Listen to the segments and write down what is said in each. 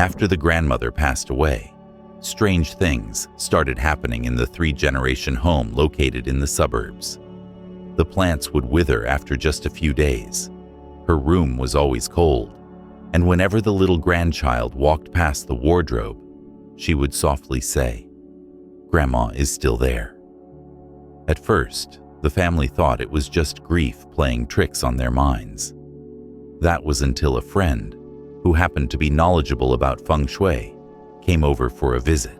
After the grandmother passed away, strange things started happening in the three-generation home located in the suburbs. The plants would wither after just a few days. Her room was always cold, and whenever the little grandchild walked past the wardrobe, she would softly say, "Grandma is still there." At first, the family thought it was just grief playing tricks on their minds. That was until a friend, who happened to be knowledgeable about Feng Shui, came over for a visit.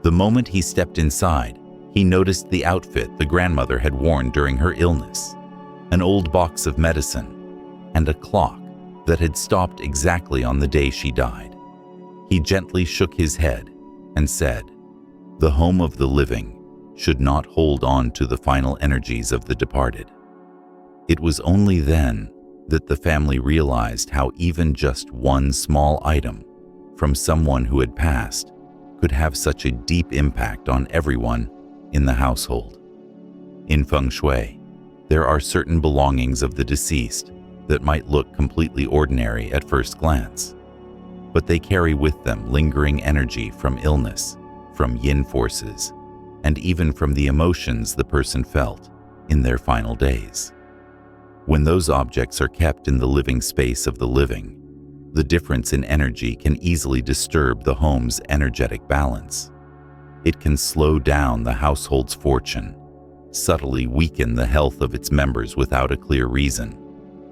The moment he stepped inside, he noticed the outfit the grandmother had worn during her illness, an old box of medicine, and a clock that had stopped exactly on the day she died. He gently shook his head and said, "The home of the living should not hold on to the final energies of the departed." It was only then that the family realized how even just one small item from someone who had passed could have such a deep impact on everyone in the household. In Feng Shui, there are certain belongings of the deceased that might look completely ordinary at first glance, but they carry with them lingering energy from illness, from yin forces, and even from the emotions the person felt in their final days. When those objects are kept in the living space of the living, the difference in energy can easily disturb the home's energetic balance. It can slow down the household's fortune, subtly weaken the health of its members without a clear reason,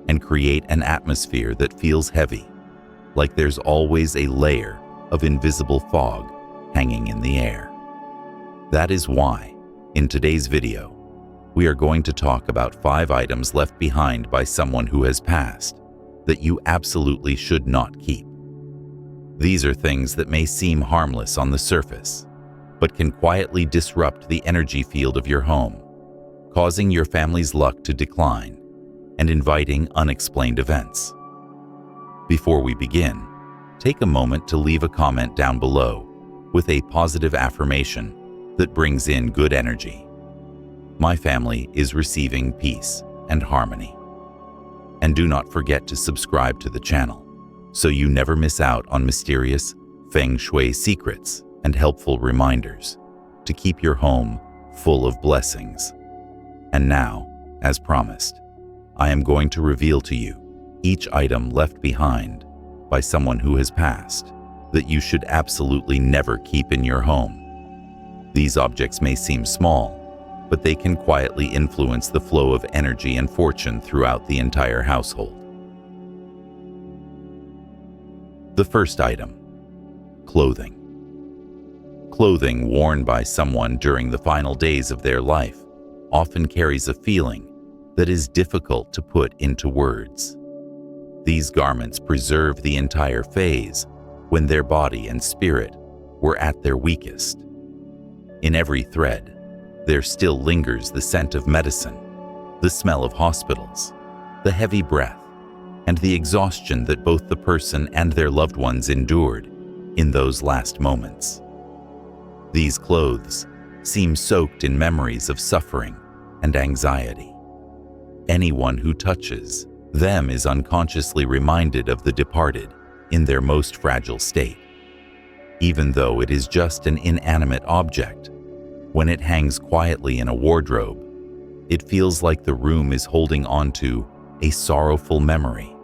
and create an atmosphere that feels heavy, like there's always a layer of invisible fog hanging in the air. That is why, in today's video, we are going to talk about 5 items left behind by someone who has passed that you absolutely should not keep. These are things that may seem harmless on the surface, but can quietly disrupt the energy field of your home, causing your family's luck to decline and inviting unexplained events. Before we begin, take a moment to leave a comment down below with a positive affirmation that brings in good energy. My family is receiving peace and harmony. And do not forget to subscribe to the channel so you never miss out on mysterious Feng Shui secrets and helpful reminders to keep your home full of blessings. And now, as promised, I am going to reveal to you each item left behind by someone who has passed that you should absolutely never keep in your home. These objects may seem small, but they can quietly influence the flow of energy and fortune throughout the entire household. The first item: clothing. Clothing worn by someone during the final days of their life often carries a feeling that is difficult to put into words. These garments preserve the entire phase when their body and spirit were at their weakest. In every thread, there still lingers the scent of medicine, the smell of hospitals, the heavy breath, and the exhaustion that both the person and their loved ones endured in those last moments. These clothes seem soaked in memories of suffering and anxiety. Anyone who touches them is unconsciously reminded of the departed in their most fragile state. Even though it is just an inanimate object, when it hangs quietly in a wardrobe, it feels like the room is holding on to a sorrowful memory,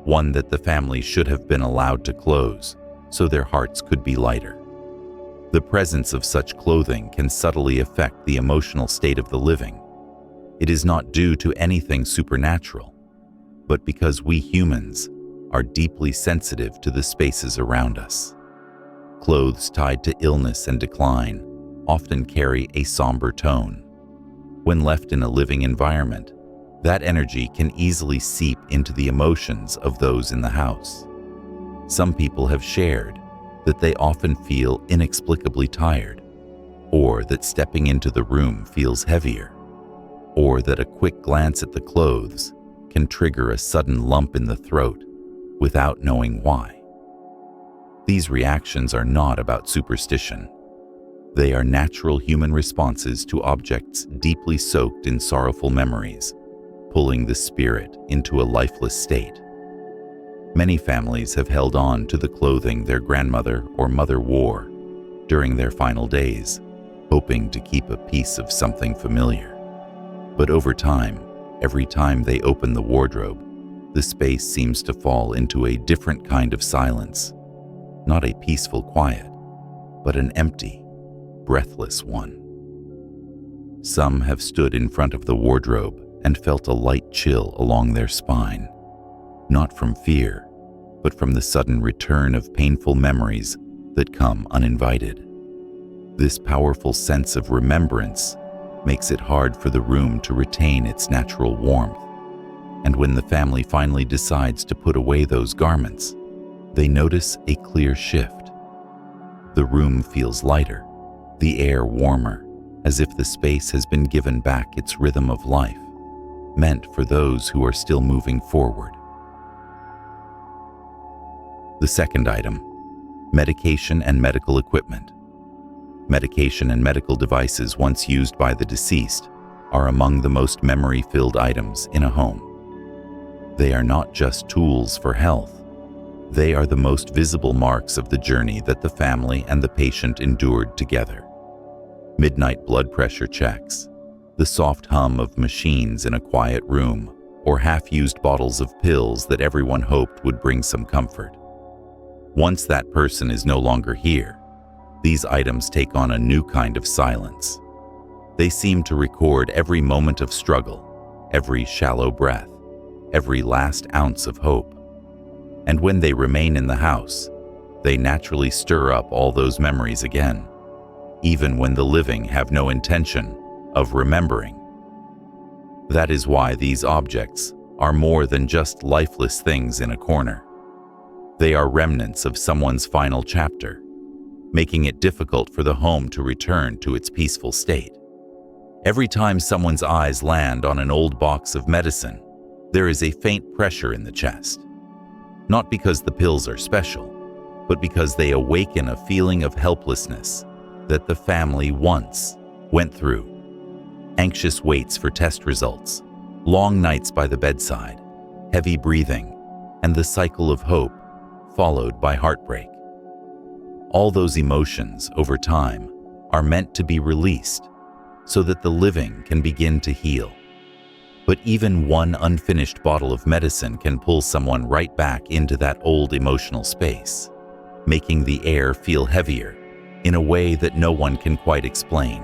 one that the family should have been allowed to close so their hearts could be lighter. The presence of such clothing can subtly affect the emotional state of the living. It is not due to anything supernatural, but because we humans are deeply sensitive to the spaces around us. Clothes tied to illness and decline often carry a somber tone. When left in a living environment, that energy can easily seep into the emotions of those in the house. Some people have shared that they often feel inexplicably tired, or that stepping into the room feels heavier, or that a quick glance at the clothes can trigger a sudden lump in the throat without knowing why. These reactions are not about superstition. They are natural human responses to objects deeply soaked in sorrowful memories, pulling the spirit into a lifeless state. Many families have held on to the clothing their grandmother or mother wore during their final days, hoping to keep a piece of something familiar. But over time, every time they open the wardrobe, the space seems to fall into a different kind of silence. Not a peaceful quiet, but an empty, breathless one. Some have stood in front of the wardrobe and felt a light chill along their spine, not from fear, but from the sudden return of painful memories that come uninvited. This powerful sense of remembrance makes it hard for the room to retain its natural warmth. And when the family finally decides to put away those garments, they notice a clear shift. The room feels lighter, the air warmer, as if the space has been given back its rhythm of life, meant for those who are still moving forward. The second item, medication and medical equipment. Medication and medical devices once used by the deceased are among the most memory-filled items in a home. They are not just tools for health. They are the most visible marks of the journey that the family and the patient endured together. Midnight blood pressure checks, the soft hum of machines in a quiet room, or half-used bottles of pills that everyone hoped would bring some comfort. Once that person is no longer here, these items take on a new kind of silence. They seem to record every moment of struggle, every shallow breath, every last ounce of hope. And when they remain in the house, they naturally stir up all those memories again, even when the living have no intention of remembering. That is why these objects are more than just lifeless things in a corner. They are remnants of someone's final chapter, making it difficult for the home to return to its peaceful state. Every time someone's eyes land on an old box of medicine, there is a faint pressure in the chest. Not because the pills are special, but because they awaken a feeling of helplessness that the family once went through. Anxious waits for test results, long nights by the bedside, heavy breathing, and the cycle of hope followed by heartbreak. All those emotions, over time, are meant to be released so that the living can begin to heal. But even one unfinished bottle of medicine can pull someone right back into that old emotional space, making the air feel heavier in a way that no one can quite explain.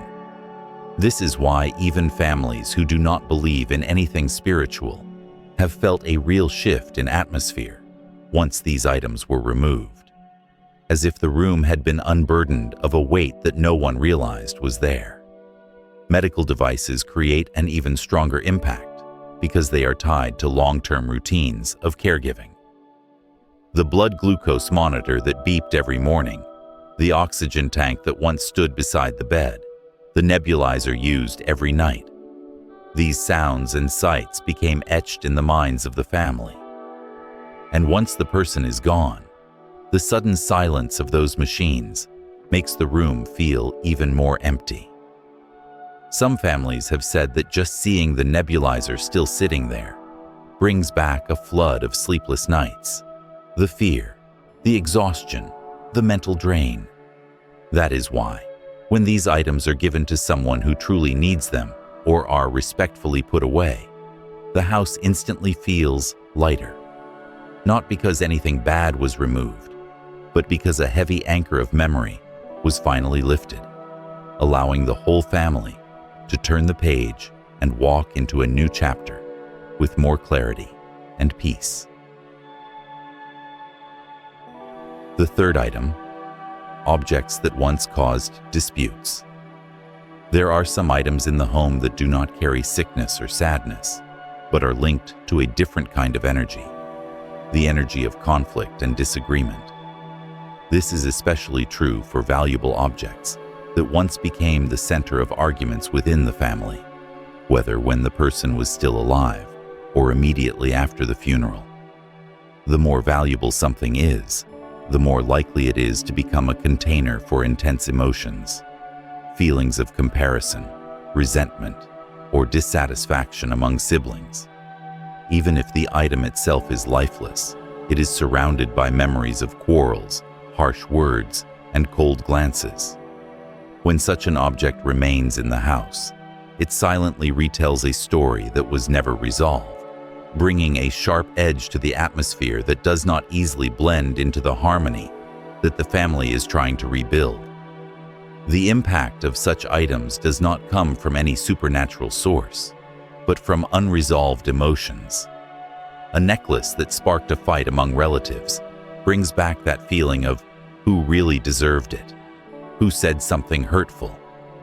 This is why even families who do not believe in anything spiritual have felt a real shift in atmosphere once these items were removed, as if the room had been unburdened of a weight that no one realized was there. Medical devices create an even stronger impact because they are tied to long-term routines of caregiving. The blood glucose monitor that beeped every morning, the oxygen tank that once stood beside the bed, the nebulizer used every night. These sounds and sights became etched in the minds of the family. And once the person is gone, the sudden silence of those machines makes the room feel even more empty. Some families have said that just seeing the nebulizer still sitting there brings back a flood of sleepless nights, the fear, the exhaustion, the mental drain. That is why, when these items are given to someone who truly needs them or are respectfully put away, the house instantly feels lighter. Not because anything bad was removed, but because a heavy anchor of memory was finally lifted, allowing the whole family to turn the page and walk into a new chapter with more clarity and peace. The third item, objects that once caused disputes. There are some items in the home that do not carry sickness or sadness, but are linked to a different kind of energy, the energy of conflict and disagreement. This is especially true for valuable objects that once became the center of arguments within the family, whether when the person was still alive or immediately after the funeral. The more valuable something is, the more likely it is to become a container for intense emotions, feelings of comparison, resentment, or dissatisfaction among siblings. Even if the item itself is lifeless, It is surrounded by memories of quarrels, harsh words, and cold glances. When such an object remains in the house, it silently retells a story that was never resolved, bringing a sharp edge to the atmosphere that does not easily blend into the harmony that the family is trying to rebuild. The impact of such items does not come from any supernatural source, but from unresolved emotions. A necklace that sparked a fight among relatives brings back that feeling of who really deserved it, who said something hurtful,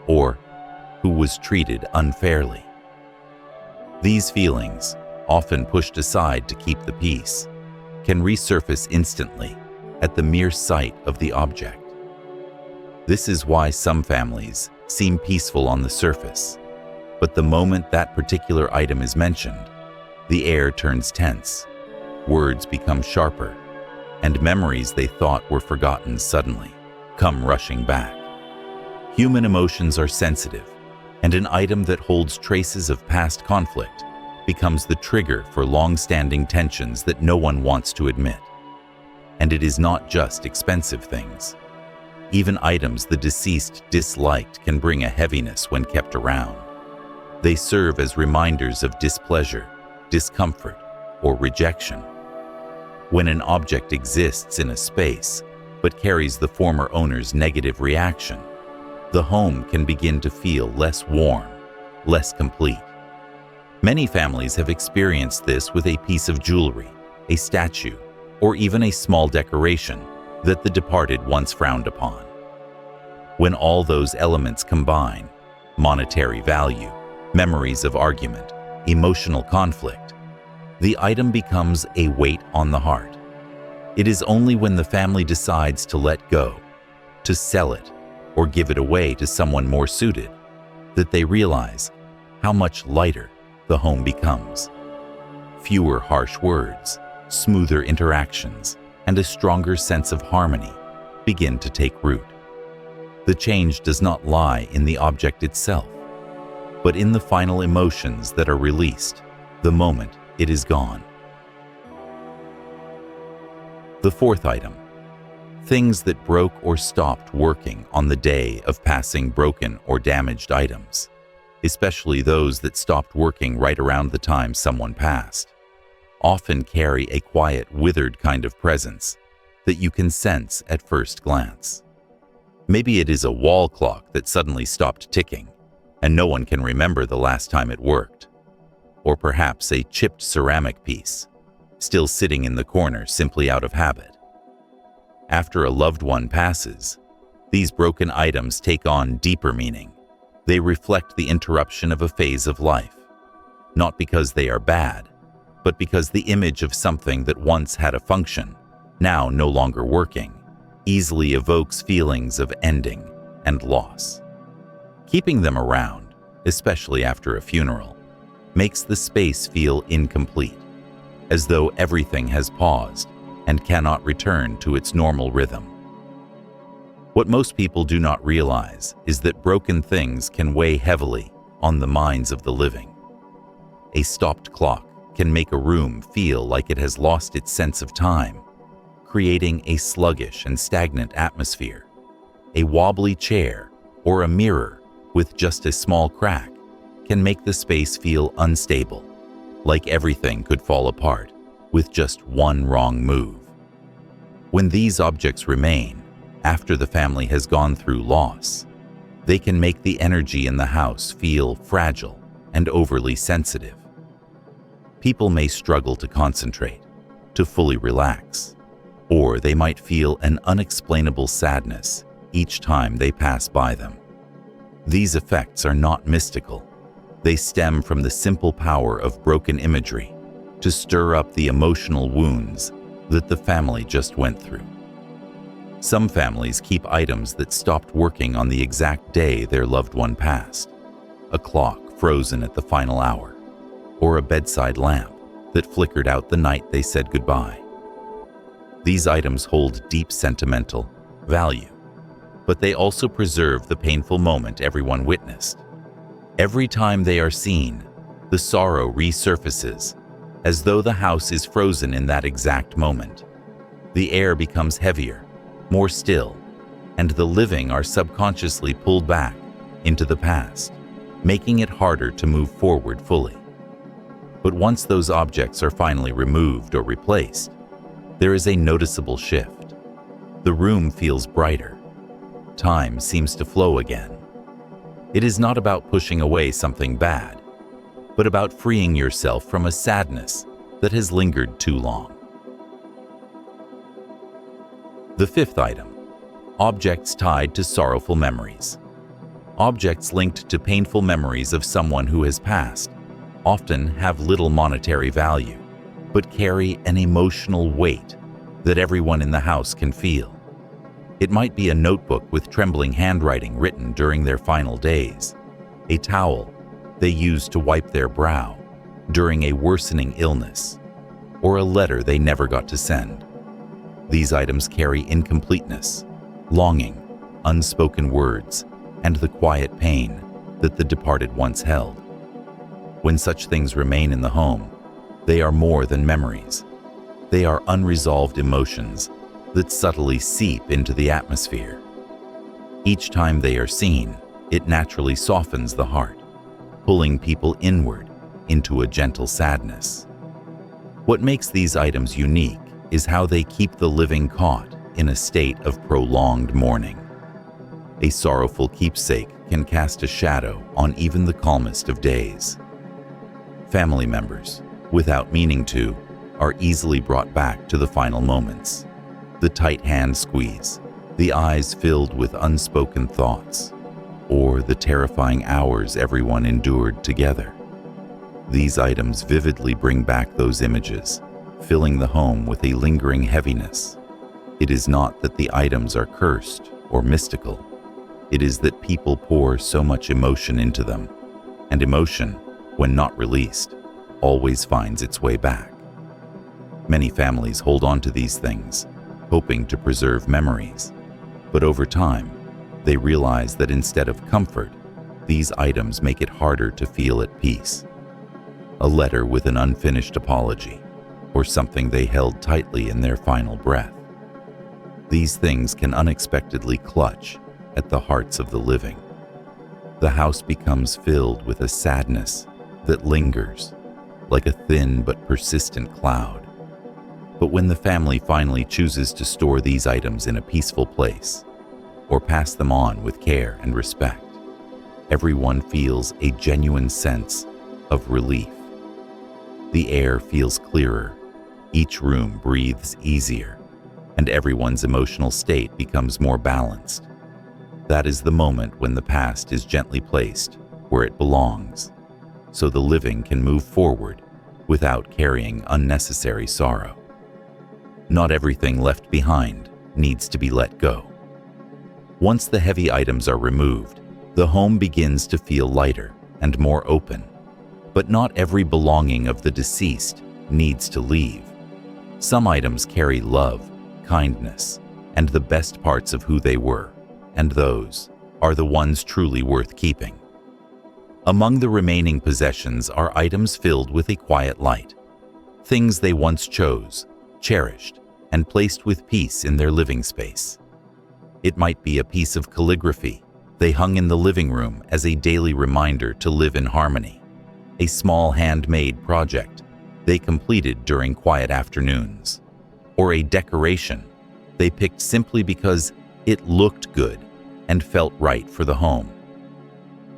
or who was treated unfairly. These feelings, often pushed aside to keep the peace, can resurface instantly at the mere sight of the object. This is why some families seem peaceful on the surface, but the moment that particular item is mentioned, the air turns tense, words become sharper, and memories they thought were forgotten suddenly come rushing back. Human emotions are sensitive, and an item that holds traces of past conflict becomes the trigger for long-standing tensions that no one wants to admit. And it is not just expensive things. Even items the deceased disliked can bring a heaviness when kept around. They serve as reminders of displeasure, discomfort, or rejection. When an object exists in a space but carries the former owner's negative reaction, the home can begin to feel less warm, less complete. Many families have experienced this with a piece of jewelry, a statue, or even a small decoration that the departed once frowned upon. When all those elements combine, monetary value, memories of argument, emotional conflict, the item becomes a weight on the heart. It is only when the family decides to let go, to sell it, or give it away to someone more suited, that they realize how much lighter the home becomes. Fewer harsh words, smoother interactions, and a stronger sense of harmony begin to take root. The change does not lie in the object itself, but in the final emotions that are released the moment it is gone. The fourth item: things that broke or stopped working on the day of passing broken or damaged items, especially those that stopped working right around the time someone passed, often carry a quiet, withered kind of presence that you can sense at first glance. Maybe it is a wall clock that suddenly stopped ticking, and no one can remember the last time it worked. Or perhaps a chipped ceramic piece, still sitting in the corner simply out of habit. After a loved one passes, these broken items take on deeper meaning. They reflect the interruption of a phase of life, not because they are bad, but because the image of something that once had a function, now no longer working, easily evokes feelings of ending and loss. Keeping them around, especially after a funeral, makes the space feel incomplete, as though everything has paused and cannot return to its normal rhythm. What most people do not realize is that broken things can weigh heavily on the minds of the living. A stopped clock can make a room feel like it has lost its sense of time, creating a sluggish and stagnant atmosphere. A wobbly chair or a mirror with just a small crack can make the space feel unstable, like everything could fall apart with just one wrong move. When these objects remain after the family has gone through loss, they can make the energy in the house feel fragile and overly sensitive. People may struggle to concentrate, to fully relax, or they might feel an unexplainable sadness each time they pass by them. These effects are not mystical. They stem from the simple power of broken imagery to stir up the emotional wounds that the family just went through. Some families keep items that stopped working on the exact day their loved one passed, a clock frozen at the final hour, or a bedside lamp that flickered out the night they said goodbye. These items hold deep sentimental value, but they also preserve the painful moment everyone witnessed. Every time they are seen, the sorrow resurfaces, as though the house is frozen in that exact moment. The air becomes heavier, more still, and the living are subconsciously pulled back into the past, making it harder to move forward fully. But once those objects are finally removed or replaced, there is a noticeable shift. The room feels brighter. Time seems to flow again. It is not about pushing away something bad, but about freeing yourself from a sadness that has lingered too long. The fifth item: objects tied to sorrowful memories. Objects linked to painful memories of someone who has passed often have little monetary value, but carry an emotional weight that everyone in the house can feel. It might be a notebook with trembling handwriting written during their final days, a towel they used to wipe their brow during a worsening illness, or a letter they never got to send. These items carry incompleteness, longing, unspoken words, and the quiet pain that the departed once held. When such things remain in the home, they are more than memories. They are unresolved emotions that subtly seep into the atmosphere. Each time they are seen, it naturally softens the heart, pulling people inward into a gentle sadness. What makes these items unique is how they keep the living caught in a state of prolonged mourning. A sorrowful keepsake can cast a shadow on even the calmest of days. Family members, without meaning to, are easily brought back to the final moments. The tight hand squeeze, the eyes filled with unspoken thoughts, or the terrifying hours everyone endured together. These items vividly bring back those images, filling the home with a lingering heaviness. It is not that the items are cursed or mystical. It is that people pour so much emotion into them, and emotion, when not released, always finds its way back. Many families hold on to these things, hoping to preserve memories, but over time, they realize that instead of comfort, these items make it harder to feel at peace. A letter with an unfinished apology, or something they held tightly in their final breath. These things can unexpectedly clutch at the hearts of the living. The house becomes filled with a sadness that lingers, like a thin but persistent cloud. But when the family finally chooses to store these items in a peaceful place, or pass them on with care and respect, everyone feels a genuine sense of relief. The air feels clearer, each room breathes easier, and everyone's emotional state becomes more balanced. That is the moment when the past is gently placed where it belongs, so the living can move forward without carrying unnecessary sorrow. Not everything left behind needs to be let go. Once the heavy items are removed, the home begins to feel lighter and more open. But not every belonging of the deceased needs to leave. Some items carry love, kindness, and the best parts of who they were, and those are the ones truly worth keeping. Among the remaining possessions are items filled with a quiet light, things they once chose, cherished, and placed with peace in their living space. It might be a piece of calligraphy they hung in the living room as a daily reminder to live in harmony, a small handmade project they completed during quiet afternoons, or a decoration they picked simply because it looked good and felt right for the home.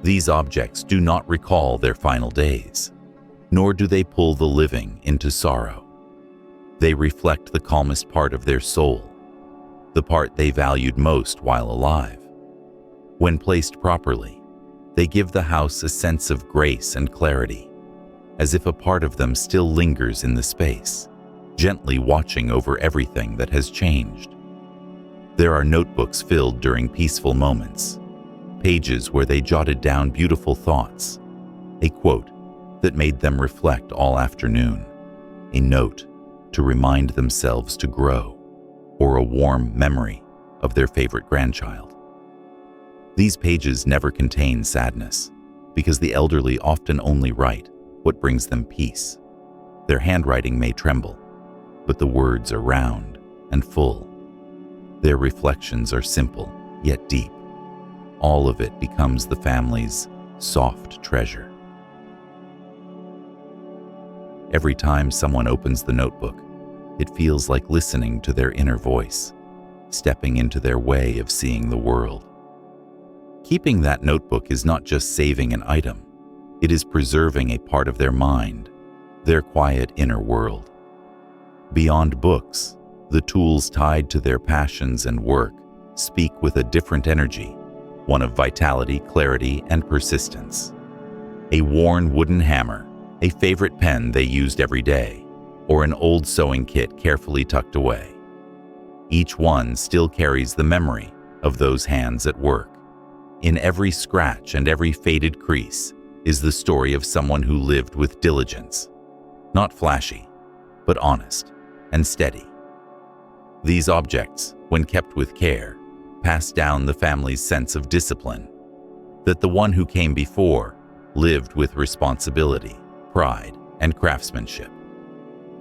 These objects do not recall their final days, nor do they pull the living into sorrow. They reflect the calmest part of their soul, the part they valued most while alive. When placed properly, they give the house a sense of grace and clarity, as if a part of them still lingers in the space, gently watching over everything that has changed. There are notebooks filled during peaceful moments, pages where they jotted down beautiful thoughts, a quote that made them reflect all afternoon, a note to remind themselves to grow, or a warm memory of their favorite grandchild. These pages never contain sadness, because the elderly often only write what brings them peace. Their handwriting may tremble, but the words are round and full. Their reflections are simple, yet deep. All of it becomes the family's soft treasure. Every time someone opens the notebook, it feels like listening to their inner voice, stepping into their way of seeing the world. Keeping that notebook is not just saving an item, it is preserving a part of their mind, their quiet inner world. Beyond books, the tools tied to their passions and work speak with a different energy, one of vitality, clarity, and persistence. A worn wooden hammer, a favorite pen they used every day, or an old sewing kit carefully tucked away. Each one still carries the memory of those hands at work. In every scratch and every faded crease is the story of someone who lived with diligence. Not flashy, but honest and steady. These objects, when kept with care, pass down the family's sense of discipline, that the one who came before lived with responsibility, pride, and craftsmanship.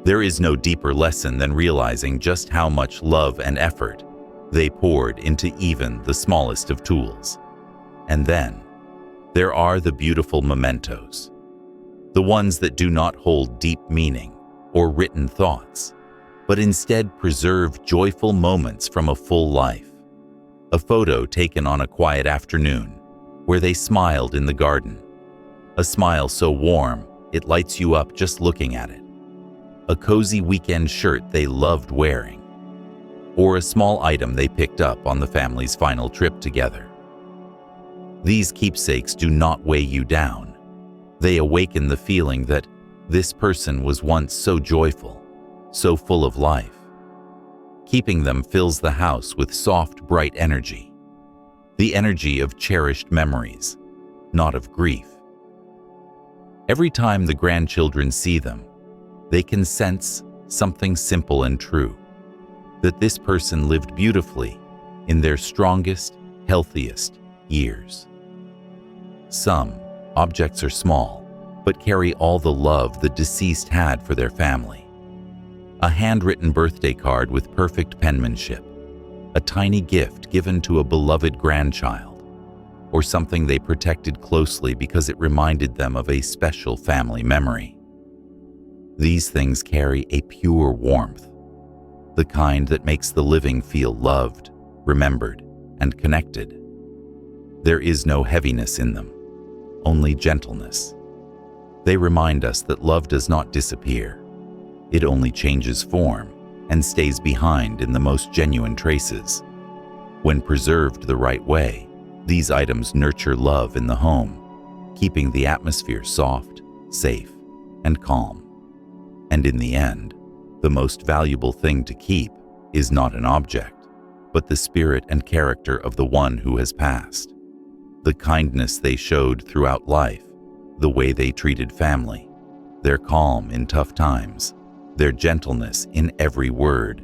There is no deeper lesson than realizing just how much love and effort they poured into even the smallest of tools. And then, there are the beautiful mementos, the ones that do not hold deep meaning or written thoughts, but instead preserve joyful moments from a full life. A photo taken on a quiet afternoon where they smiled in the garden, a smile so warm it lights you up just looking at it. A cozy weekend shirt they loved wearing, or a small item they picked up on the family's final trip together. These keepsakes do not weigh you down. They awaken the feeling that this person was once so joyful, so full of life. Keeping them fills the house with soft, bright energy, the energy of cherished memories, not of grief. Every time the grandchildren see them, they can sense something simple and true, that this person lived beautifully in their strongest, healthiest years. Some objects are small, but carry all the love the deceased had for their family. A handwritten birthday card with perfect penmanship, a tiny gift given to a beloved grandchild, or something they protected closely because it reminded them of a special family memory. These things carry a pure warmth, the kind that makes the living feel loved, remembered, and connected. There is no heaviness in them, only gentleness. They remind us that love does not disappear. It only changes form and stays behind in the most genuine traces. When preserved the right way, these items nurture love in the home, keeping the atmosphere soft, safe, and calm. And in the end, the most valuable thing to keep is not an object, but the spirit and character of the one who has passed. The kindness they showed throughout life, the way they treated family, their calm in tough times, their gentleness in every word.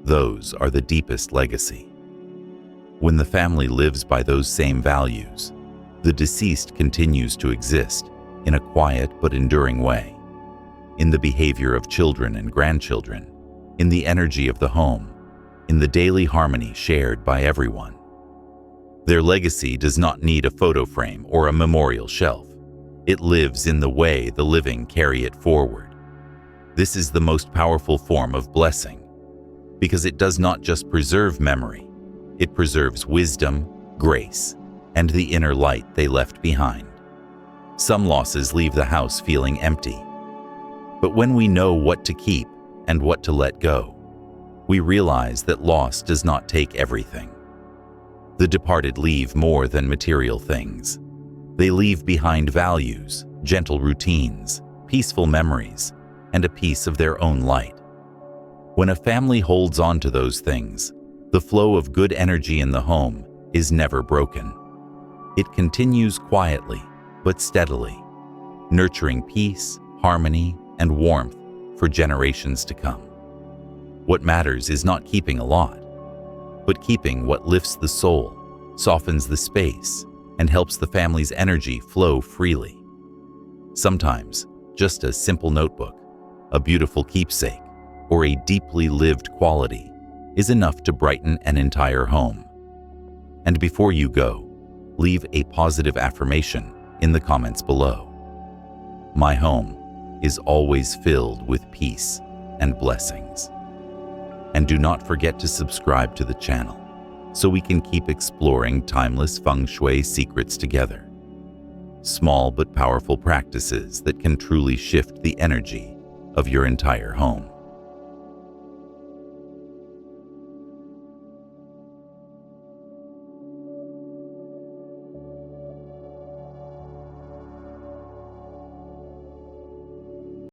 Those are the deepest legacy. When the family lives by those same values, the deceased continues to exist in a quiet but enduring way. In the behavior of children and grandchildren, in the energy of the home, in the daily harmony shared by everyone. Their legacy does not need a photo frame or a memorial shelf. It lives in the way the living carry it forward. This is the most powerful form of blessing, because it does not just preserve memory, it preserves wisdom, grace, and the inner light they left behind. Some losses leave the house feeling empty. But when we know what to keep and what to let go, we realize that loss does not take everything. The departed leave more than material things. They leave behind values, gentle routines, peaceful memories, and a piece of their own light. When a family holds on to those things, the flow of good energy in the home is never broken. It continues quietly but steadily, nurturing peace, harmony, and warmth for generations to come. What matters is not keeping a lot, but keeping what lifts the soul, softens the space, and helps the family's energy flow freely. Sometimes, just a simple notebook, A beautiful keepsake, or a deeply lived quality, is enough to brighten an entire home. And before you go, leave a positive affirmation in the comments below. My home is always filled with peace and blessings. And do not forget to subscribe to the channel so we can keep exploring timeless Feng Shui secrets together. Small but powerful practices that can truly shift the energy of your entire home.